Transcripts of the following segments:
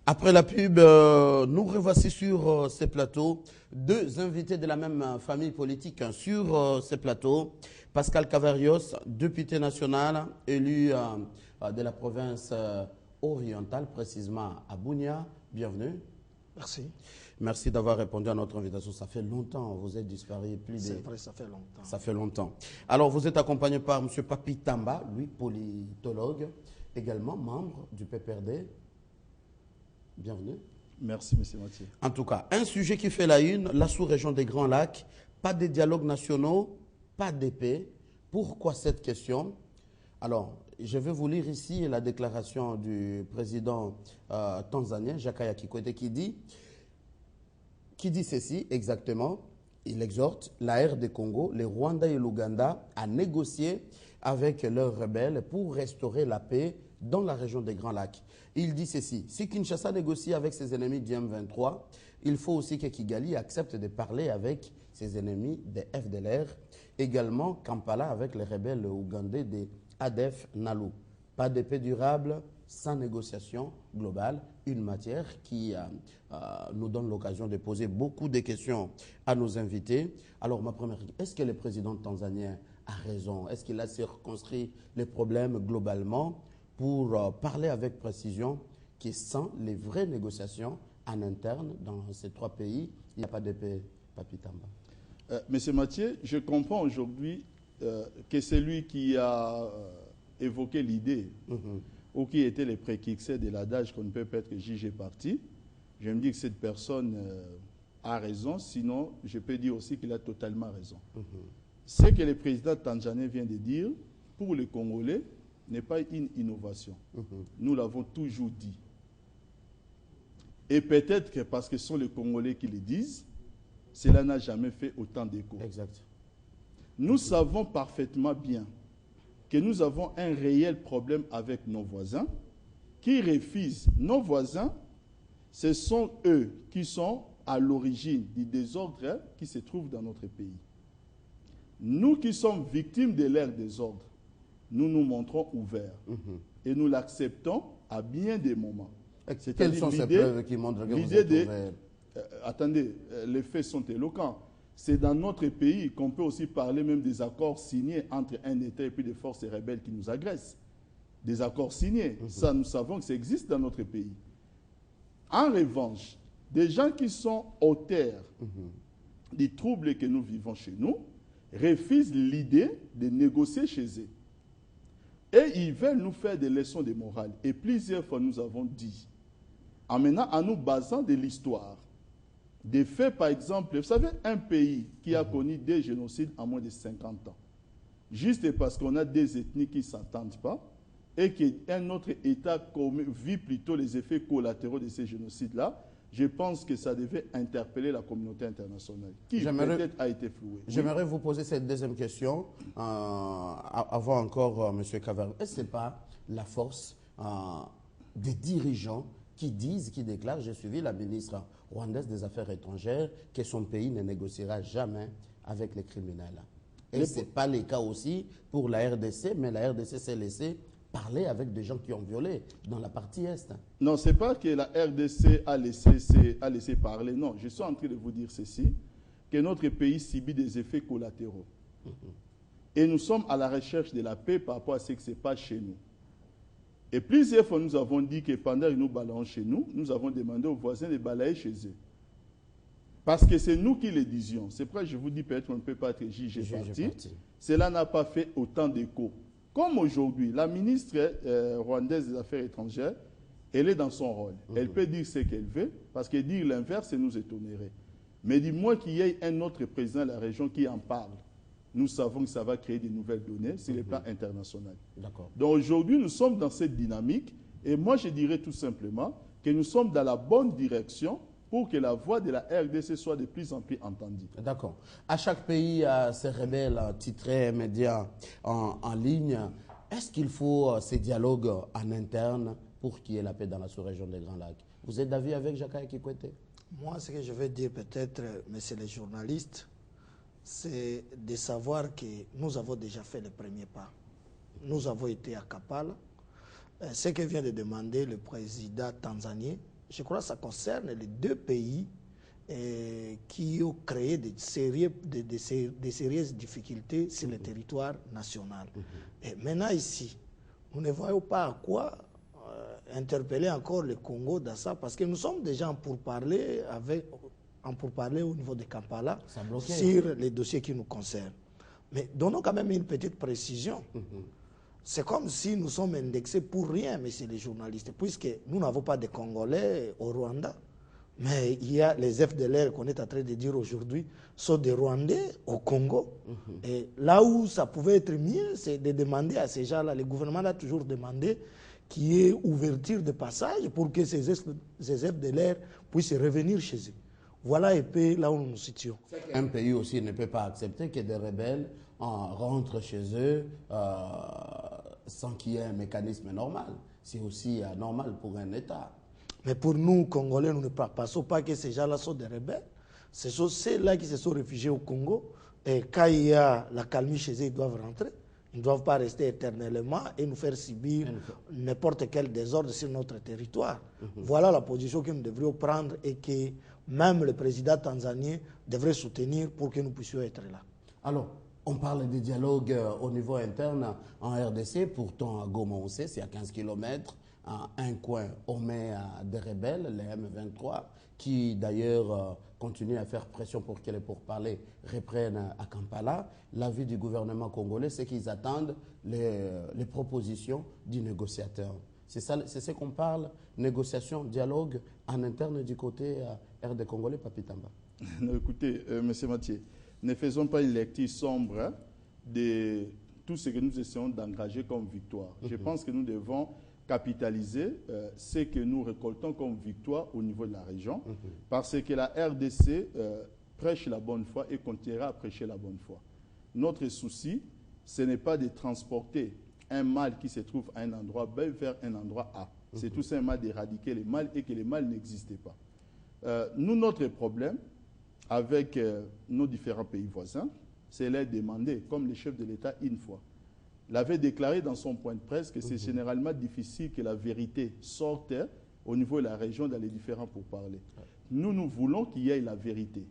Après la pub, nous revoici sur ces plateaux, deux invités de la même famille politique sur ces plateaux. Pascal Cavarios, député national, élu de la province orientale, précisément à Bunia. Bienvenue. Merci. Merci d'avoir répondu à notre invitation. Ça fait longtemps, vous êtes disparu plus de... C'est vrai, ça fait longtemps. Ça fait longtemps. Alors, vous êtes accompagné par M. Papi Tamba, lui, politologue, également membre du PPRD. Bienvenue. Merci, M. Mathieu. En tout cas, un sujet qui fait la une, la sous-région des Grands Lacs, pas de dialogues nationaux, pas d'épée. Pourquoi cette question? Alors, je vais vous lire ici la déclaration du président tanzanien, Jakaya Kikwete, qui dit ceci exactement. Il exhorte la RD Congo, les Rwanda et l'Ouganda à négocier avec leurs rebelles pour restaurer la paix dans la région des Grands Lacs. Il dit ceci: si Kinshasa négocie avec ses ennemis du M23, il faut aussi que Kigali accepte de parler avec ses ennemis des FDLR. Également, Kampala avec les rebelles ougandais des ADF Nalu. Pas de paix durable sans négociation globale, une matière qui nous donne l'occasion de poser beaucoup de questions à nos invités. Alors, ma première question, est-ce que le président tanzanien a raison? Est-ce qu'il a circonscrit les problèmes globalement pour parler avec précision que sans les vraies négociations en interne dans ces trois pays, il n'y a pas de paix, Papi Tamba? Monsieur Mathieu, je comprends aujourd'hui que c'est lui qui a évoqué l'idée ou qui était le précurseur de l'adage qu'on ne peut pas être jugé parti. Je me dis que cette personne a raison, sinon je peux dire aussi qu'il a totalement raison. Ce que le président tanzanien vient de dire, pour les Congolais, n'est pas une innovation. Nous l'avons toujours dit. Et peut-être que parce que ce sont les Congolais qui le disent, cela n'a jamais fait autant d'écho. Exact. Nous savons parfaitement bien que nous avons un réel problème avec nos voisins qui refusent. Nos voisins, ce sont eux qui sont à l'origine du désordre qui se trouve dans notre pays. Nous qui sommes victimes de leur désordre, nous nous montrons ouverts et nous l'acceptons à bien des moments. Quelles sont ces preuves qui montrent que vous êtes ouverts? Attendez, les faits sont éloquents. C'est dans notre pays qu'on peut aussi parler même des accords signés entre un État et puis des forces rebelles qui nous agressent. Des accords signés. Ça, nous savons que ça existe dans notre pays. En revanche, des gens qui sont auteurs des troubles que nous vivons chez nous refusent l'idée de négocier chez eux. Et ils veulent nous faire des leçons de morale. Et plusieurs fois, nous avons dit, en nous basant de l'histoire, des faits, par exemple, vous savez, un pays qui a connu des génocides en moins de 50 ans, juste parce qu'on a des ethnies qui ne s'entendent pas, et qu'un autre État vit plutôt les effets collatéraux de ces génocides-là, je pense que ça devait interpeller la communauté internationale, qui peut-être a été flouée. J'aimerais vous poser cette deuxième question, avant encore M. Cavarios. Est-ce que ce n'est pas la force des dirigeants qui disent, qui déclarent, j'ai suivi la ministre rwandaise des Affaires étrangères, que son pays ne négociera jamais avec les criminels? Et ce n'est pas le cas aussi pour la RDC, mais la RDC s'est laissée parler avec des gens qui ont violé dans la partie Est. Non, ce n'est pas que la RDC a laissé parler. Non, je suis en train de vous dire ceci, que notre pays subit des effets collatéraux. Et nous sommes à la recherche de la paix par rapport à ce qui se passe chez nous. Et plusieurs fois, nous avons dit que pendant que nous balayons chez nous, nous avons demandé aux voisins de balayer chez eux. Parce que c'est nous qui le disions. C'est pourquoi je vous dis peut-être qu'on ne peut pas être jugé parti. Cela n'a pas fait autant d'écho. Comme aujourd'hui, la ministre rwandaise des Affaires étrangères, elle est dans son rôle. Elle peut dire ce qu'elle veut, parce que dire l'inverse, ça nous étonnerait. Mais dis-moi qu'il y ait un autre président de la région qui en parle. Nous savons que ça va créer de nouvelles données sur le plan international. Donc aujourd'hui, nous sommes dans cette dynamique. Et moi, je dirais tout simplement que nous sommes dans la bonne direction pour que la voix de la RDC soit de plus en plus entendue. D'accord. À chaque pays a ses rebelles titrés, médias en ligne. Est-ce qu'il faut ces dialogues en interne pour qu'il y ait la paix dans la sous-région des Grands Lacs? Vous êtes d'avis avec Jakaya Kikwete? Moi, ce que je veux dire peut-être, messieurs les journalistes, c'est de savoir que nous avons déjà fait le premier pas. Nous avons été à Kampala. Ce que vient de demander le président tanzanien, je crois que ça concerne les deux pays qui ont créé des sérieuses difficultés sur le territoire national. Et maintenant ici, nous ne voyons pas à quoi interpeller encore le Congo dans ça, parce que nous sommes déjà en pourparlers au niveau de Kampala sur les dossiers qui nous concernent. Mais donnons quand même une petite précision. C'est comme si nous sommes indexés pour rien, messieurs les journalistes, puisque nous n'avons pas de Congolais au Rwanda. Mais il y a les FDLR qu'on est en train de dire aujourd'hui sont des Rwandais au Congo. Et là où ça pouvait être mieux, c'est de demander à ces gens-là, le gouvernement a toujours demandé qu'il y ait ouverture de passage pour que ces FDLR puissent revenir chez eux. Voilà un peu là où nous nous situons. Un pays aussi ne peut pas accepter que des rebelles rentrent chez eux sans qu'il y ait un mécanisme normal. C'est aussi normal pour un État. Mais pour nous, Congolais, nous ne passons pas que ces gens-là sont des rebelles. Ce sont ceux-là qui se sont réfugiés au Congo. Et quand il y a la calmie chez eux, ils doivent rentrer. Ils ne doivent pas rester éternellement et nous faire subir n'importe quel désordre sur notre territoire. Voilà la position que nous devrions prendre et que même le président tanzanien devrait soutenir pour que nous puissions être là. Alors, on parle de dialogue au niveau interne en RDC. Pourtant, à Goma, on sait, c'est à 15 km. À un coin, on met des rebelles, les M23, qui d'ailleurs continuent à faire pression pour que les pourparlers reprennent à Kampala. L'avis du gouvernement congolais, c'est qu'ils attendent les propositions du négociateur. C'est ce qu'on parle, négociation, dialogue en interne du côté RD congolais, Papi Tamba. Écoutez, M. Mathieu, ne faisons pas une lecture sombre de tout ce que nous essayons d'engager comme victoire. Je pense que nous devons capitaliser ce que nous récoltons comme victoire au niveau de la région, parce que la RDC prêche la bonne foi et continuera à prêcher la bonne foi. Notre souci, ce n'est pas de transporter un mal qui se trouve à un endroit B vers un endroit A. C'est tout simplement d'éradiquer le mal et que le mal n'existe pas. Nous, notre problème avec nos différents pays voisins, c'est leur demander, comme le chef de l'État une fois, l'avait déclaré dans son point de presse que c'est généralement difficile que la vérité sorte au niveau de la région dans les différents pourparlers. Nous voulons qu'il y ait la vérité.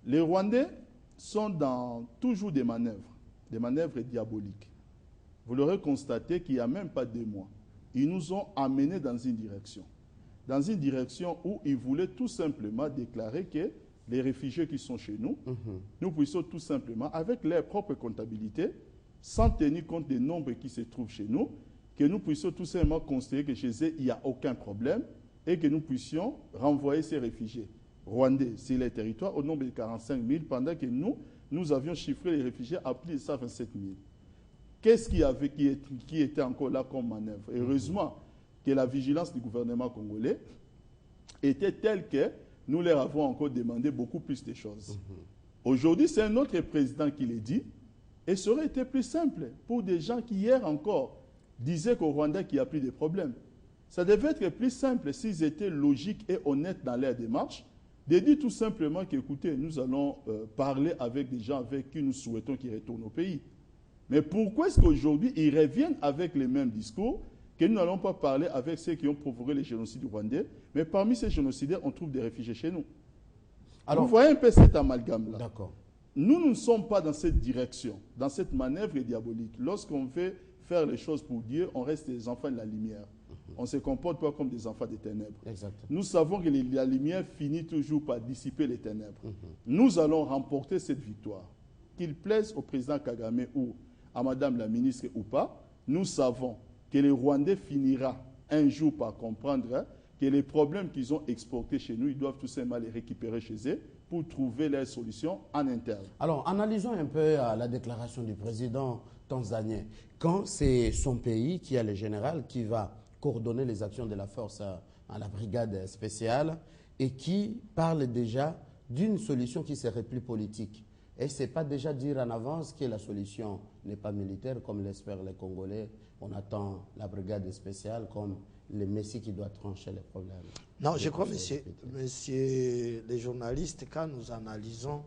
Les Rwandais sont dans toujours des manœuvres diaboliques. Vous l'aurez constaté qu'il n'y a même pas 2 mois. Ils nous ont amenés dans une direction où ils voulaient tout simplement déclarer que les réfugiés qui sont chez nous, nous puissions tout simplement, avec leur propre comptabilité, sans tenir compte des nombres qui se trouvent chez nous, que nous puissions tout simplement considérer que chez eux, il n'y a aucun problème et que nous puissions renvoyer ces réfugiés rwandais sur les territoires au nombre de 45 000, pendant que nous avions chiffré les réfugiés à plus de 127 000. Qu'est-ce qui était encore là comme manœuvre? Heureusement que la vigilance du gouvernement congolais était telle que nous leur avons encore demandé beaucoup plus de choses. Aujourd'hui, c'est un autre président qui le dit. Et ça aurait été plus simple pour des gens qui hier encore disaient qu'au Rwanda qu'il n'y a plus de problèmes. Ça devait être plus simple s'ils étaient logiques et honnêtes dans leur démarche, de dire tout simplement qu'écoutez, nous allons parler avec des gens avec qui nous souhaitons qu'ils retournent au pays. Mais pourquoi est-ce qu'aujourd'hui ils reviennent avec les mêmes discours, que nous n'allons pas parler avec ceux qui ont provoqué les génocides rwandais, mais parmi ces génocidaires, on trouve des réfugiés chez nous. Alors, vous voyez un peu cet amalgame-là. D'accord. Nous ne sommes pas dans cette direction, dans cette manœuvre diabolique. Lorsqu'on veut faire les choses pour Dieu, on reste des enfants de la lumière. On ne se comporte pas comme des enfants des ténèbres. Exactement. Nous savons que la lumière finit toujours par dissiper les ténèbres. Nous allons remporter cette victoire. Qu'il plaise au président Kagame ou à Madame la ministre ou pas, nous savons que les Rwandais finira un jour par comprendre que les problèmes qu'ils ont exportés chez nous, ils doivent tout simplement les récupérer chez eux pour trouver leurs solutions en interne. Alors, analysons un peu la déclaration du président tanzanien. Quand c'est son pays qui a le général qui va coordonner les actions de la force à la brigade spéciale et qui parle déjà d'une solution qui serait plus politique. Et ce n'est pas déjà dire en avance que la solution n'est pas militaire, comme l'espèrent les Congolais. On attend la brigade spéciale comme le Messie qui doit trancher les problèmes. Non, je crois, messieurs les journalistes, quand nous analysons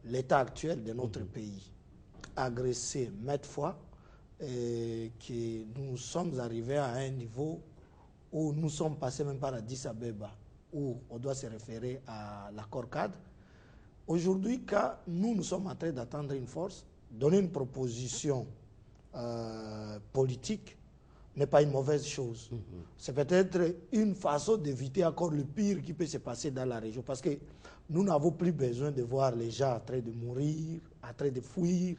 l'état actuel de notre pays, agressé maintes fois, et que nous sommes arrivés à un niveau où nous sommes passés même par Addis Abeba, où on doit se référer à l'accord cadre. Aujourd'hui, quand nous sommes en train d'attendre une force, donner une proposition politique n'est pas une mauvaise chose. C'est peut-être une façon d'éviter encore le pire qui peut se passer dans la région. Parce que nous n'avons plus besoin de voir les gens en train de mourir, en train de fuir.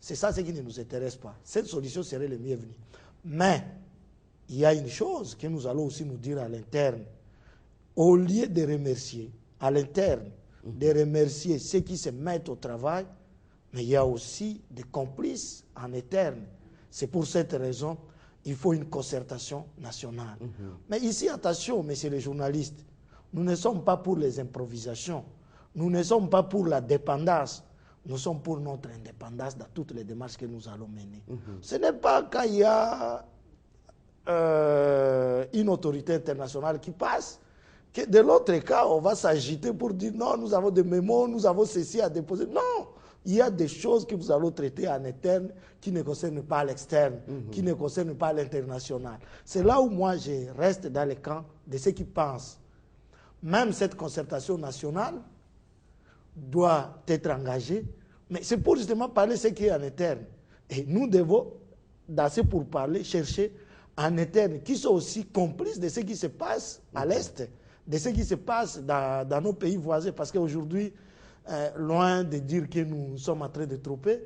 C'est ça ce qui ne nous intéresse pas. Cette solution serait le bienvenue. Mais il y a une chose que nous allons aussi nous dire à l'interne. Au lieu de remercier à l'interne, de remercier ceux qui se mettent au travail, mais il y a aussi des complices en interne. C'est pour cette raison il faut une concertation nationale. Mais ici, attention, messieurs les journalistes, nous ne sommes pas pour les improvisations, nous ne sommes pas pour la dépendance, nous sommes pour notre indépendance dans toutes les démarches que nous allons mener. Ce n'est pas quand il y a une autorité internationale qui passe, que de l'autre cas, on va s'agiter pour dire non, nous avons des mémos, nous avons ceci à déposer. Non, il y a des choses que nous allons traiter en interne qui ne concernent pas l'externe, qui ne concernent pas l'international. C'est là où moi je reste dans le camp de ceux qui pensent. Même cette concertation nationale doit être engagée, mais c'est pour justement parler de ce qui est en interne. Et nous devons, dans ce pourparlers, chercher en interne qui sont aussi complices de ce qui se passe à l'Est, de ce qui se passe dans nos pays voisins. Parce qu'aujourd'hui, loin de dire que nous sommes en train de tromper,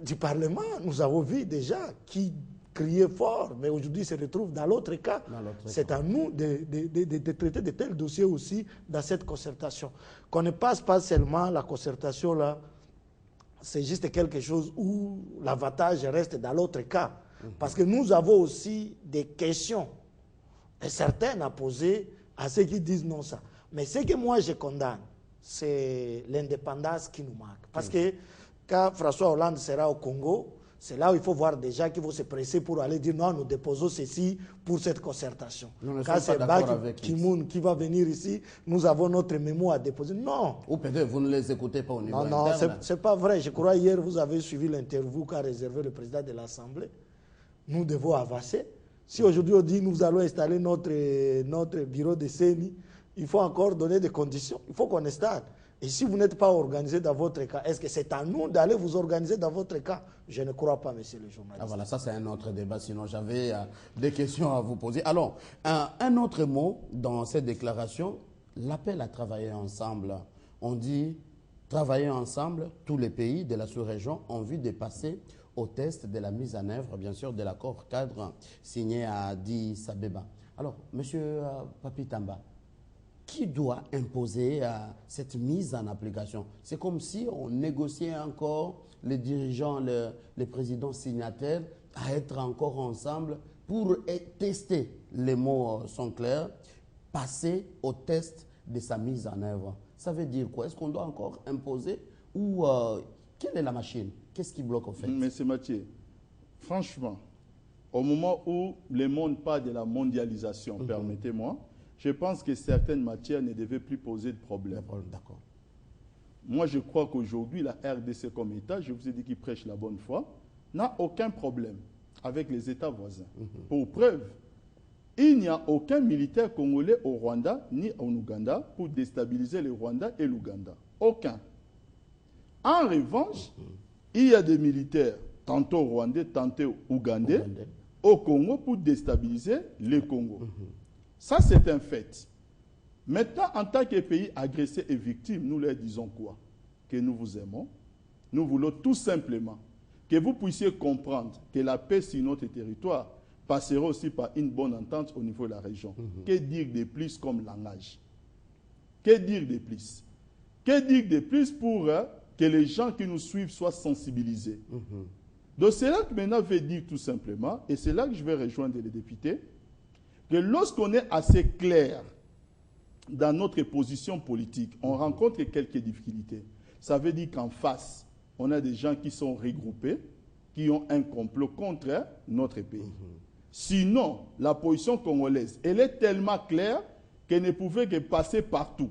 du Parlement, nous avons vu déjà qui criait fort, mais aujourd'hui se retrouve dans l'autre cas. C'est à nous de traiter de tels dossiers aussi dans cette concertation. Qu'on ne passe pas seulement la concertation là, c'est juste quelque chose où l'avantage reste dans l'autre cas. Parce que nous avons aussi des questions certaines à poser à ceux qui disent non ça. Mais ce que moi je condamne, c'est l'indépendance qui nous manque. Parce que quand François Hollande sera au Congo, c'est là où il faut voir des gens qui vont se presser pour aller dire non, nous déposons ceci pour cette concertation. Quand c'est Bach Ki-moon qui va venir ici, nous avons notre mémo à déposer. Non. Ou peut-être vous ne les écoutez pas au niveau interne. Non, c'est pas vrai. Je crois hier, vous avez suivi l'interview qu'a réservé le président de l'Assemblée. Nous devons avancer. Si aujourd'hui on dit nous allons installer notre bureau de CENI, il faut encore donner des conditions. Il faut qu'on installe. Et si vous n'êtes pas organisé dans votre cas, est-ce que c'est à nous d'aller vous organiser dans votre cas? Je ne crois pas, monsieur le journaliste. Ah voilà, ça c'est un autre débat, sinon j'avais des questions à vous poser. Alors, un autre mot dans cette déclaration, l'appel à travailler ensemble. On dit travailler ensemble, tous les pays de la sous-région ont vu de passer au test de la mise en œuvre, bien sûr, de l'accord cadre signé à Addis Abeba. Alors, monsieur Papi Tamba, qui doit imposer cette mise en application? C'est comme si on négociait encore les dirigeants, les présidents signataires à être encore ensemble pour tester, les mots sont clairs, passer au test de sa mise en œuvre. Ça veut dire quoi? Est-ce qu'on doit encore imposer ou quelle est la machine? Qu'est-ce qui bloque en fait? Monsieur Mathieu, franchement, au moment où le monde parle de la mondialisation, permettez-moi, je pense que certaines matières ne devaient plus poser de problème. D'accord. Moi, je crois qu'aujourd'hui, la RDC comme État, je vous ai dit qu'il prêche la bonne foi, n'a aucun problème avec les États voisins. Pour preuve, il n'y a aucun militaire congolais au Rwanda ni en Ouganda pour déstabiliser le Rwanda et l'Ouganda. Aucun. En revanche, il y a des militaires, tantôt rwandais, tantôt ougandais, au Congo pour déstabiliser le Congo. Ça, c'est un fait. Maintenant, en tant que pays agressé et victime, nous leur disons quoi? Que nous vous aimons. Nous voulons tout simplement que vous puissiez comprendre que la paix sur notre territoire passera aussi par une bonne entente au niveau de la région. Que dire de plus comme langage? Que dire de plus? Que dire de plus pour que les gens qui nous suivent soient sensibilisés? Donc c'est là que maintenant je vais dire tout simplement, et c'est là que je vais rejoindre les députés, que lorsqu'on est assez clair dans notre position politique, on rencontre quelques difficultés. Ça veut dire qu'en face, on a des gens qui sont regroupés, qui ont un complot contre notre pays. Sinon, la position congolaise, elle est tellement claire qu'elle ne pouvait que passer partout.